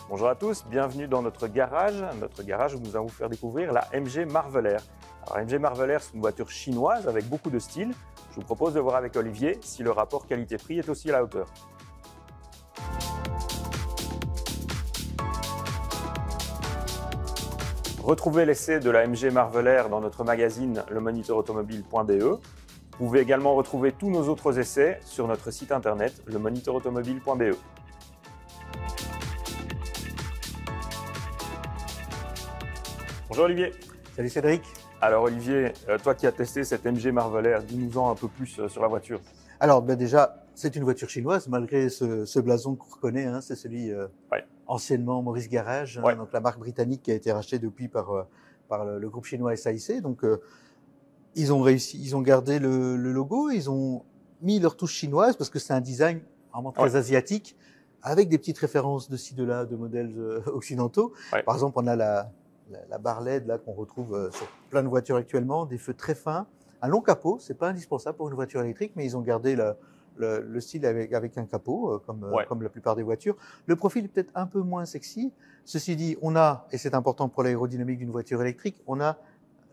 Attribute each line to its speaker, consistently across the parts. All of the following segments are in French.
Speaker 1: Bonjour à tous, bienvenue dans notre garage où nous allons vous faire découvrir la MG Marvel Air. Alors, MG Marvel Air, c'est une voiture chinoise avec beaucoup de style. Je vous propose de voir avec Olivier si le rapport qualité-prix est aussi à la hauteur. Retrouvez l'essai de la MG Marvel Air dans notre magazine lemoniteurautomobile.be. Vous pouvez également retrouver tous nos autres essais sur notre site internet lemoniteurautomobile.be. Bonjour Olivier.
Speaker 2: Salut Cédric.
Speaker 1: Alors Olivier, toi qui as testé cette MG Marvel Air, dis-nous-en un peu plus sur la voiture.
Speaker 2: Alors déjà, c'est une voiture chinoise malgré ce blason qu'on reconnaît, hein, c'est celui anciennement Maurice Garage, hein, donc la marque britannique qui a été rachetée depuis par le groupe chinois SAIC. Donc ils ont gardé le logo, ils ont mis leur touche chinoise parce que c'est un design vraiment très asiatique avec des petites références de ci de là de modèles occidentaux. Par exemple, on a la barre LED là qu'on retrouve sur plein de voitures actuellement, des feux très fins, un long capot, c'est pas indispensable pour une voiture électrique, mais ils ont gardé le style avec un capot comme la plupart des voitures. Le profil est peut-être un peu moins sexy. Ceci dit, on a, et c'est important pour l'aérodynamique d'une voiture électrique, on a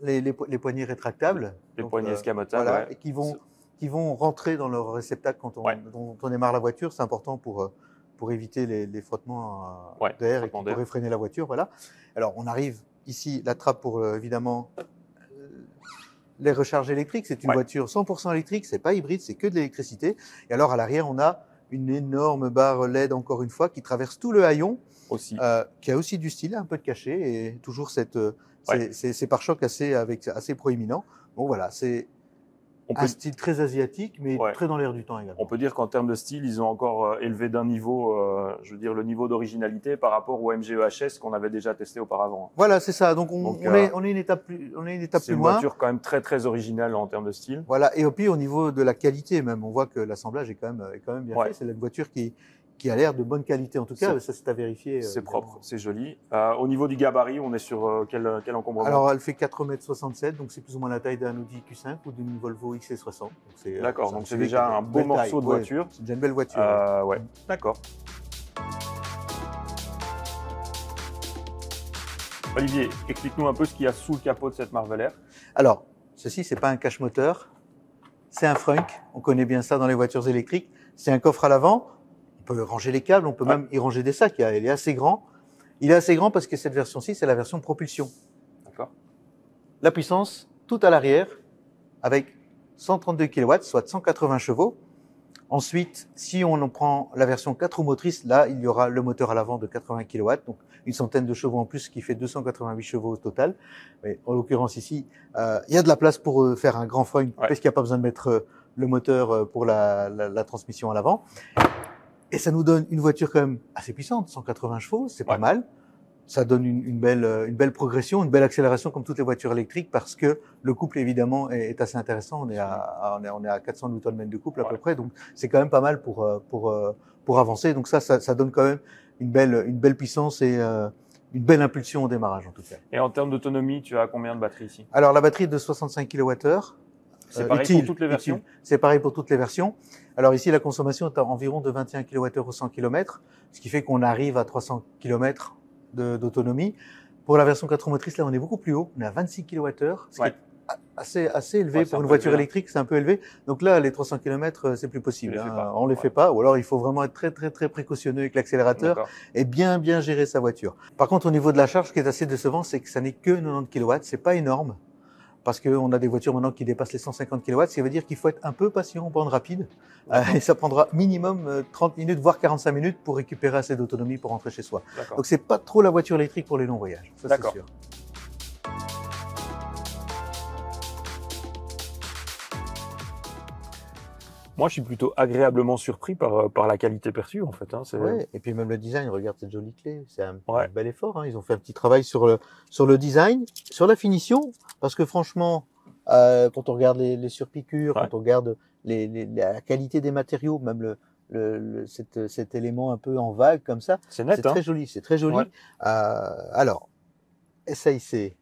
Speaker 2: les poignées rétractables,
Speaker 1: les poignées escamotables,
Speaker 2: et qui vont rentrer dans leur réceptacle quand on démarre la voiture. C'est important pour éviter les frottements d'air et qui pourraient freiner la voiture. Voilà. Alors, on arrive ici, la trappe pour évidemment les recharges électriques. C'est une voiture 100% électrique, c'est pas hybride, c'est que de l'électricité. Et alors, à l'arrière, on a une énorme barre LED, encore une fois, qui traverse tout le haillon, qui a aussi du style, un peu de cachet, et toujours ces pare-chocs assez proéminents. Bon, voilà, c'est un style très asiatique, mais très dans l'air du temps également.
Speaker 1: On peut dire qu'en termes de style, ils ont encore élevé d'un niveau, je veux dire, le niveau d'originalité par rapport au MG EHS qu'on avait déjà testé auparavant.
Speaker 2: Voilà, c'est ça. Donc on est une étape plus loin.
Speaker 1: C'est une voiture quand même très très originale en termes de style.
Speaker 2: Voilà, et puis au niveau de la qualité même, on voit que l'assemblage est quand même bien fait. C'est une voiture qui a l'air de bonne qualité en tout cas, ça c'est à vérifier.
Speaker 1: C'est propre, c'est joli. Au niveau du gabarit, on est sur quel encombrement?
Speaker 2: Alors elle fait 4,67 m, donc c'est plus ou moins la taille d'un Audi Q5 ou d'une Volvo XC60.
Speaker 1: D'accord, donc c'est déjà un beau morceau de voiture.
Speaker 2: C'est déjà une belle voiture.
Speaker 1: D'accord. Olivier, explique-nous un peu ce qu'il y a sous le capot de cette Marvel Air.
Speaker 2: Alors, ceci c'est pas un cache-moteur, c'est un frunk. On connaît bien ça dans les voitures électriques. C'est un coffre à l'avant. On peut ranger les câbles, on peut même y ranger des sacs. Il est assez grand. Il est assez grand parce que cette version-ci, c'est la version propulsion.
Speaker 1: D'accord.
Speaker 2: La puissance, tout à l'arrière, avec 132 kW, soit 180 chevaux. Ensuite, si on en prend la version 4 roues motrices, là, il y aura le moteur à l'avant de 80 kW, donc une centaine de chevaux en plus, ce qui fait 288 chevaux au total. Mais en l'occurrence ici, il y a de la place pour faire un grand frunk, parce qu'il n'y a pas besoin de mettre le moteur pour la transmission à l'avant. Et ça nous donne une voiture quand même assez puissante, 180 chevaux, c'est pas mal. Ça donne une belle progression, une belle accélération comme toutes les voitures électriques parce que le couple évidemment est assez intéressant. On est à 400 Nm de couple à peu près, donc c'est quand même pas mal pour avancer. Donc ça donne quand même une belle puissance et une belle impulsion au démarrage en tout cas.
Speaker 1: Et en termes d'autonomie, tu as combien de batterie ici?
Speaker 2: Alors la batterie est de 65 kWh.
Speaker 1: C'est pareil pour toutes les versions?
Speaker 2: C'est pareil pour toutes les versions. Alors ici, la consommation est environ de 21 kWh au 100 km, ce qui fait qu'on arrive à 300 km d'autonomie. Pour la version 4 roues motrices, là, on est beaucoup plus haut. On est à 26 kWh, ce qui est assez élevé pour une voiture électrique. C'est un peu élevé. Donc là, les 300 km, c'est plus possible. On les fait pas. Ou alors, il faut vraiment être très, très, très précautionneux avec l'accélérateur et bien gérer sa voiture. Par contre, au niveau de la charge, ce qui est assez décevant, c'est que ça n'est que 90 kW. C'est pas énorme. Parce qu'on a des voitures maintenant qui dépassent les 150 kW, ce qui veut dire qu'il faut être un peu patient en bande rapide. Et ça prendra minimum 30 minutes, voire 45 minutes pour récupérer assez d'autonomie pour rentrer chez soi. Donc c'est pas trop la voiture électrique pour les longs voyages, ça c'est sûr.
Speaker 1: Moi, je suis plutôt agréablement surpris par la qualité perçue, en fait.
Speaker 2: Et puis même le design, regarde cette jolie clé, c'est un bel effort. Ils ont fait un petit travail sur le design, sur la finition, parce que franchement, quand on regarde les surpiqûres, quand on regarde la qualité des matériaux, même cet élément un peu en vague comme ça, c'est très joli, c'est très joli. Alors, SAIC,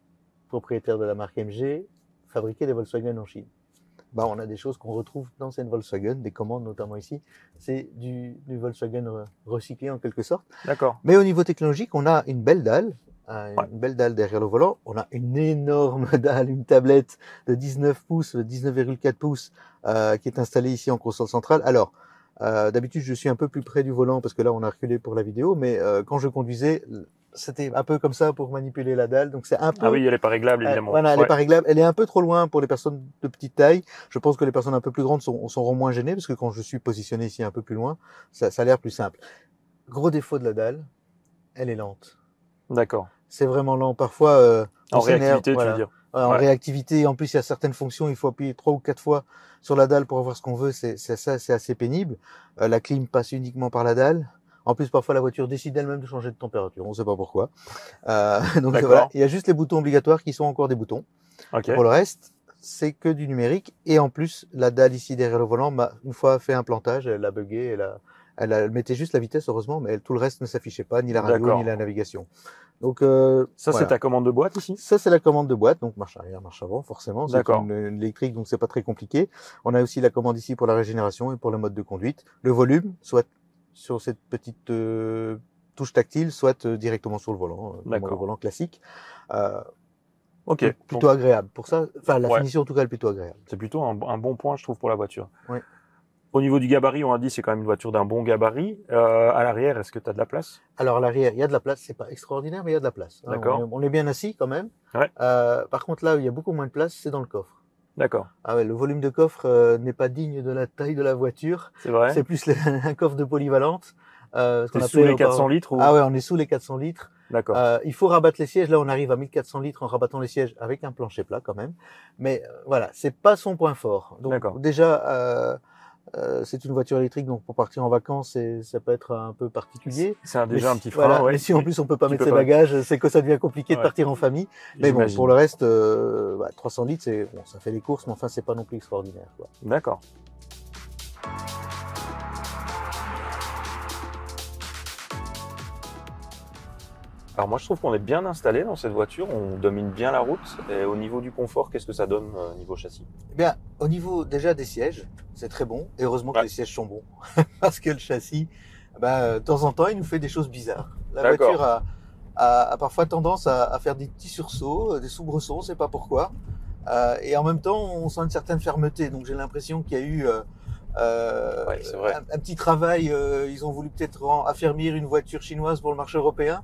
Speaker 2: propriétaire de la marque MG, fabriquait des Volkswagen en Chine. on a des choses qu'on retrouve dans cette Volkswagen, des commandes notamment ici. C'est du Volkswagen recyclé en quelque sorte.
Speaker 1: D'accord.
Speaker 2: Mais au niveau technologique, on a une belle dalle. Une belle dalle derrière le volant. On a une énorme dalle, une tablette de 19 pouces, 19,4 pouces, qui est installée ici en console centrale. Alors, d'habitude, je suis un peu plus près du volant parce que là, on a reculé pour la vidéo, mais quand je conduisais, c'était un peu comme ça pour manipuler la dalle. Donc, c'est un peu...
Speaker 1: Ah oui, elle n'est pas réglable, évidemment.
Speaker 2: Voilà, elle est pas réglable. Elle est un peu trop loin pour les personnes de petite taille. Je pense que les personnes un peu plus grandes seront moins gênées parce que quand je suis positionné ici un peu plus loin, ça a l'air plus simple. Gros défaut de la dalle, elle est lente.
Speaker 1: D'accord.
Speaker 2: C'est vraiment lent. Parfois,
Speaker 1: en réactivité,
Speaker 2: voilà.
Speaker 1: tu veux dire.
Speaker 2: En réactivité. En plus, il y a certaines fonctions, il faut appuyer 3 ou 4 fois sur la dalle pour avoir ce qu'on veut. C'est assez pénible. La clim passe uniquement par la dalle. En plus, parfois, la voiture décide elle-même de changer de température. On ne sait pas pourquoi. Donc voilà, il y a juste les boutons obligatoires qui sont encore des boutons.
Speaker 1: Okay.
Speaker 2: Pour le reste, c'est que du numérique. Et en plus, la dalle ici derrière le volant m'a une fois fait un plantage, elle a bugué, elle mettait juste la vitesse, heureusement, mais tout le reste ne s'affichait pas, ni la radio, ni la navigation. Donc,
Speaker 1: ça, c'est ta commande de boîte ici?
Speaker 2: Ça, c'est la commande de boîte, donc marche arrière, marche avant, forcément. C'est une électrique, donc c'est pas très compliqué. On a aussi la commande ici pour la régénération et pour le mode de conduite. Le volume, soit sur cette petite touche tactile, soit directement sur le volant, le volant classique.
Speaker 1: Ok.
Speaker 2: Plutôt agréable. Pour ça, enfin, la finition, en tout cas, est plutôt agréable.
Speaker 1: C'est plutôt un bon point, je trouve, pour la voiture.
Speaker 2: Oui.
Speaker 1: Au niveau du gabarit, on a dit c'est quand même une voiture d'un bon gabarit. À l'arrière, est-ce que tu as de la place?
Speaker 2: Alors à l'arrière, il y a de la place. C'est pas extraordinaire, mais il y a de la place.
Speaker 1: D'accord.
Speaker 2: On est bien assis quand même.
Speaker 1: Ouais.
Speaker 2: Par contre, là où il y a beaucoup moins de place, c'est dans le coffre.
Speaker 1: D'accord.
Speaker 2: Ah ouais, le volume de coffre n'est pas digne de la taille de la voiture.
Speaker 1: C'est vrai.
Speaker 2: C'est plus un coffre de polyvalente.
Speaker 1: C'est sous les 400 litres ou...
Speaker 2: Ah ouais, on est sous les 400 litres.
Speaker 1: D'accord.
Speaker 2: Il faut rabattre les sièges. Là, on arrive à 1400 litres en rabattant les sièges avec un plancher plat quand même. Mais voilà, c'est pas son point fort. Donc déjà, c'est une voiture électrique, donc pour partir en vacances, ça peut être un peu particulier.
Speaker 1: C'est déjà un petit frein.
Speaker 2: Voilà, mais si en plus on peut pas mettre ses bagages, c'est que ça devient compliqué de partir en famille. Mais bon, pour le reste, 300 litres, ça fait les courses, mais enfin, c'est pas non plus extraordinaire.
Speaker 1: D'accord. Alors moi, je trouve qu'on est bien installé dans cette voiture, on domine bien la route. Et au niveau du confort, qu'est-ce que ça donne niveau châssis?
Speaker 2: Eh bien, au niveau déjà des sièges, c'est très bon. Et heureusement que les sièges sont bons. Parce que le châssis, de temps en temps, il nous fait des choses bizarres. La voiture a parfois tendance à faire des petits sursauts, des soubresauts, on ne sait pas pourquoi. Et en même temps, on sent une certaine fermeté. Donc j'ai l'impression qu'il y a eu un petit travail. Ils ont voulu peut-être affermir une voiture chinoise pour le marché européen.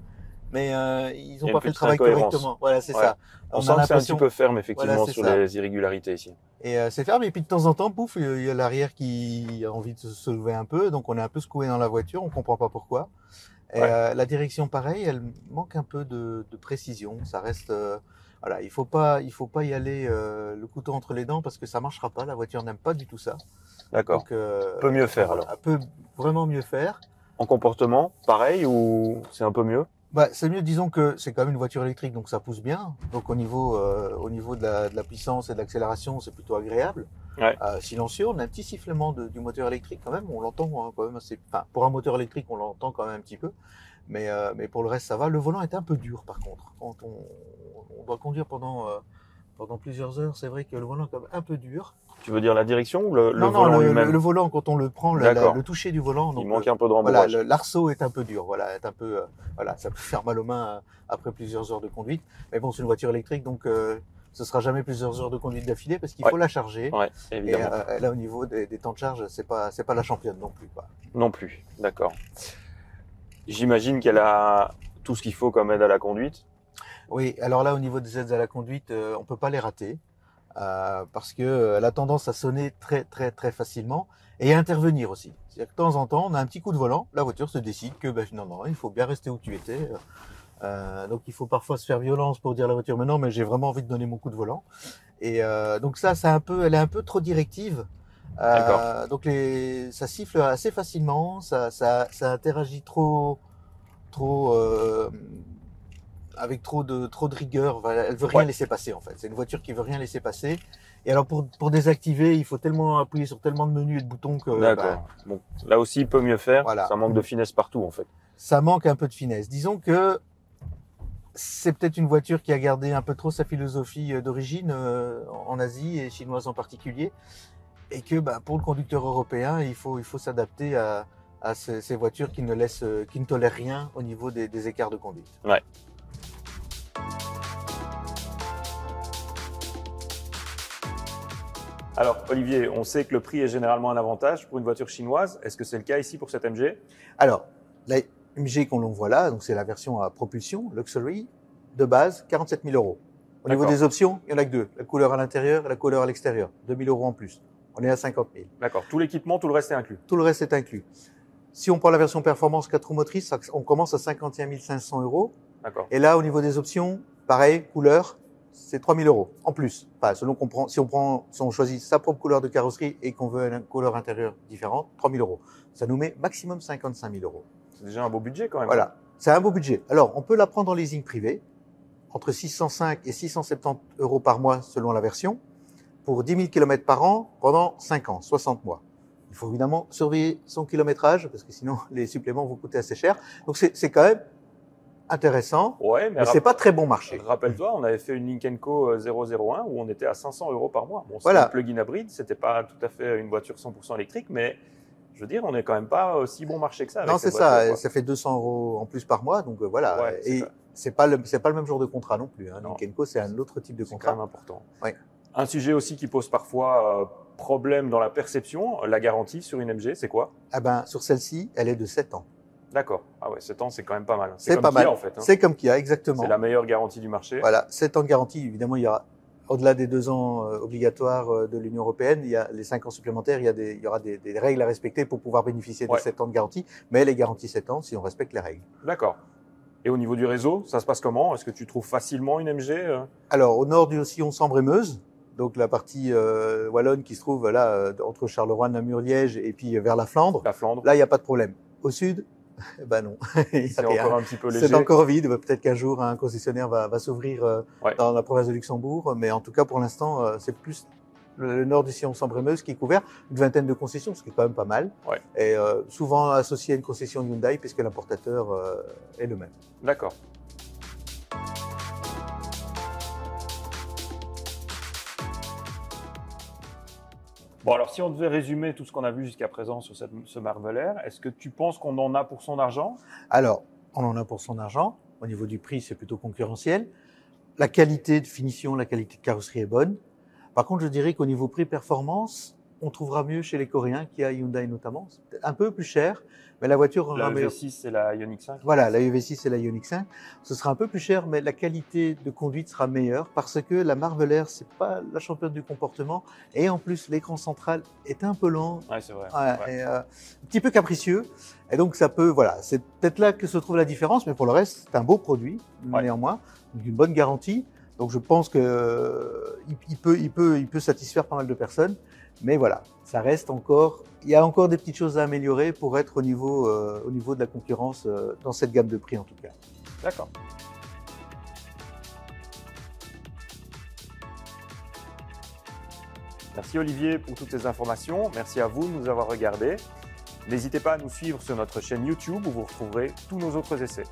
Speaker 2: Mais ils n'ont pas fait le travail correctement. Voilà, c'est ça.
Speaker 1: On sent que c'est un petit peu ferme, effectivement, sur les irrégularités ici.
Speaker 2: Et c'est ferme, et puis de temps en temps, pouf, il y a l'arrière qui a envie de se lever un peu, donc on est un peu secoué dans la voiture, on comprend pas pourquoi. Et la direction, pareil, elle manque un peu de précision. Ça reste, voilà, il faut pas y aller le couteau entre les dents parce que ça marchera pas. La voiture n'aime pas du tout ça.
Speaker 1: D'accord. Peut mieux faire alors.
Speaker 2: Peut vraiment mieux faire.
Speaker 1: En comportement, pareil ou c'est un peu mieux?
Speaker 2: C'est mieux, disons que c'est quand même une voiture électrique, donc ça pousse bien. Donc au niveau de la puissance et de l'accélération, c'est plutôt agréable. Silencieux, on a un petit sifflement du moteur électrique quand même. On l'entend quand même assez. Enfin, pour un moteur électrique, on l'entend quand même un petit peu. Mais pour le reste, ça va. Le volant est un peu dur, par contre. Quand on doit conduire pendant plusieurs heures, c'est vrai que le volant est quand même un peu dur.
Speaker 1: Tu veux dire la direction ou le volant lui-même?
Speaker 2: Le volant, quand on le prend, le toucher du volant. Donc,
Speaker 1: il manque un peu de rembourrage.
Speaker 2: Voilà, l'arceau est un peu dur. Voilà, ça peut faire mal aux mains après plusieurs heures de conduite. Mais bon, c'est une voiture électrique, donc ce sera jamais plusieurs heures de conduite d'affilée parce qu'il faut la charger.
Speaker 1: Ouais, évidemment.
Speaker 2: Et là, au niveau des temps de charge, c'est pas la championne non plus.
Speaker 1: Non plus, d'accord. J'imagine qu'elle a tout ce qu'il faut comme aide à la conduite.
Speaker 2: Oui, alors là, au niveau des aides à la conduite, on peut pas les rater. Parce que elle a tendance à sonner très très très facilement et à intervenir aussi. C'est-à-dire que de temps en temps, on a un petit coup de volant, la voiture se décide que non, il faut bien rester où tu étais. Donc il faut parfois se faire violence pour dire à la voiture mais non, mais j'ai vraiment envie de donner mon coup de volant. Et donc ça, elle est un peu trop directive. Donc ça siffle assez facilement, ça interagit trop avec trop de rigueur. Elle veut rien laisser passer en fait. C'est une voiture qui veut rien laisser passer. Et alors pour désactiver, il faut tellement appuyer sur tellement de menus et de boutons que.
Speaker 1: D'accord. Bon, là aussi, il peut mieux faire. Voilà. Ça manque de finesse partout en fait.
Speaker 2: Ça manque un peu de finesse. Disons que c'est peut-être une voiture qui a gardé un peu trop sa philosophie d'origine en Asie et chinoise en particulier, et que pour le conducteur européen, il faut s'adapter à ces voitures qui ne tolèrent rien au niveau des écarts de conduite.
Speaker 1: Ouais. Alors, Olivier, on sait que le prix est généralement un avantage pour une voiture chinoise. Est-ce que c'est le cas ici pour cette MG?
Speaker 2: Alors, la MG qu'on voit là, donc c'est la version à propulsion, Luxury, de base, 47 000 euros. Au niveau des options, il n'y en a que deux. La couleur à l'intérieur et la couleur à l'extérieur. 2 000 euros en plus. On est à 50 000.
Speaker 1: D'accord. Tout l'équipement, tout le reste est inclus?
Speaker 2: Tout le reste est inclus. Si on prend la version performance 4 roues motrices, on commence à 51 500 euros.
Speaker 1: D'accord.
Speaker 2: Et là, au niveau des options, pareil, couleur, c'est 3 000 euros en plus. Enfin, selon qu'on prend, si on choisit sa propre couleur de carrosserie et qu'on veut une couleur intérieure différente, 3 000 euros. Ça nous met maximum 55 000 euros.
Speaker 1: C'est déjà un beau budget quand même.
Speaker 2: Voilà. C'est un beau budget. Alors, on peut la prendre en leasing privé, entre 605 et 670 euros par mois selon la version, pour 10 000 km par an pendant 5 ans, 60 mois. Il faut évidemment surveiller son kilométrage, parce que sinon les suppléments vont coûter assez cher. Donc c'est quand même intéressant,
Speaker 1: ouais,
Speaker 2: mais c'est pas très bon marché.
Speaker 1: Rappelle-toi, on avait fait une Lynk & Co 001 où on était à 500 euros par mois. Bon, c'est
Speaker 2: voilà.
Speaker 1: un plug-in hybride, c'était pas tout à fait une voiture 100% électrique, mais je veux dire, on n'est quand même pas aussi bon marché que ça.
Speaker 2: Non, c'est ça. Ça fait 200 euros en plus par mois, donc voilà.
Speaker 1: Ouais,
Speaker 2: et c'est pas le même genre de contrat non plus. Hein. Lynk & Co, c'est un autre type de contrat.
Speaker 1: C'est quand même important.
Speaker 2: Ouais.
Speaker 1: Un sujet aussi qui pose parfois problème dans la perception, la garantie sur une MG, c'est quoi?
Speaker 2: Sur celle-ci, elle est de 7 ans.
Speaker 1: D'accord. Ah ouais, 7 ans, c'est quand même pas mal.
Speaker 2: C'est
Speaker 1: comme
Speaker 2: pas mal.
Speaker 1: Kia, en fait. Hein.
Speaker 2: C'est comme Kia, exactement.
Speaker 1: C'est la meilleure garantie du marché.
Speaker 2: Voilà, 7 ans de garantie. Évidemment, il y aura, au-delà des 2 ans obligatoires de l'Union européenne, il y a les 5 ans supplémentaires, il y aura des règles à respecter pour pouvoir bénéficier de 7 ans de garantie. Mais elle est garantie 7 ans si on respecte les règles.
Speaker 1: D'accord. Et au niveau du réseau, ça se passe comment? Est-ce que tu trouves facilement une MG?
Speaker 2: Alors, au nord du sillon Sambre-et-Meuse, donc la partie wallonne qui se trouve là entre Charleroi, Namur, Liège et puis vers la Flandre.
Speaker 1: La Flandre.
Speaker 2: Là, il n'y a pas de problème. Au sud, non.
Speaker 1: C'est encore un petit peu léger.
Speaker 2: C'est encore vide. Peut-être qu'un jour un concessionnaire va s'ouvrir dans la province de Luxembourg, mais en tout cas pour l'instant, c'est plus le nord du sillon Sambre-et-Meuse qui est couvert, une vingtaine de concessions, ce qui est quand même pas mal.
Speaker 1: Ouais.
Speaker 2: Et souvent associé à une concession Hyundai puisque l'importateur est le même.
Speaker 1: D'accord. Bon, alors si on devait résumer tout ce qu'on a vu jusqu'à présent sur ce Marvel, est-ce que tu penses qu'on en a pour son argent?
Speaker 2: Alors, on en a pour son argent. Au niveau du prix, c'est plutôt concurrentiel. La qualité de finition, la qualité de carrosserie est bonne. Par contre, je dirais qu'au niveau prix-performance, on trouvera mieux chez les Coréens, Kia, Hyundai notamment. C'est peut-être un peu plus cher, mais la voiture...
Speaker 1: La EV6, c'est la Ioniq 5.
Speaker 2: Voilà, la EV6 c'est la Ioniq 5. Ce sera un peu plus cher, mais la qualité de conduite sera meilleure parce que la Marvel Air, c'est pas la championne du comportement. Et en plus, l'écran central est un peu lent.
Speaker 1: Ouais, c'est vrai.
Speaker 2: Et, un petit peu capricieux. Et donc, ça peut, voilà, c'est peut-être là que se trouve la différence, mais pour le reste, c'est un beau produit, néanmoins, une bonne garantie. Donc, je pense que il peut satisfaire pas mal de personnes. Mais voilà, ça reste encore, il y a encore des petites choses à améliorer pour être au niveau de la concurrence dans cette gamme de prix en tout cas.
Speaker 1: D'accord. Merci Olivier pour toutes ces informations. Merci à vous de nous avoir regardés. N'hésitez pas à nous suivre sur notre chaîne YouTube où vous retrouverez tous nos autres essais.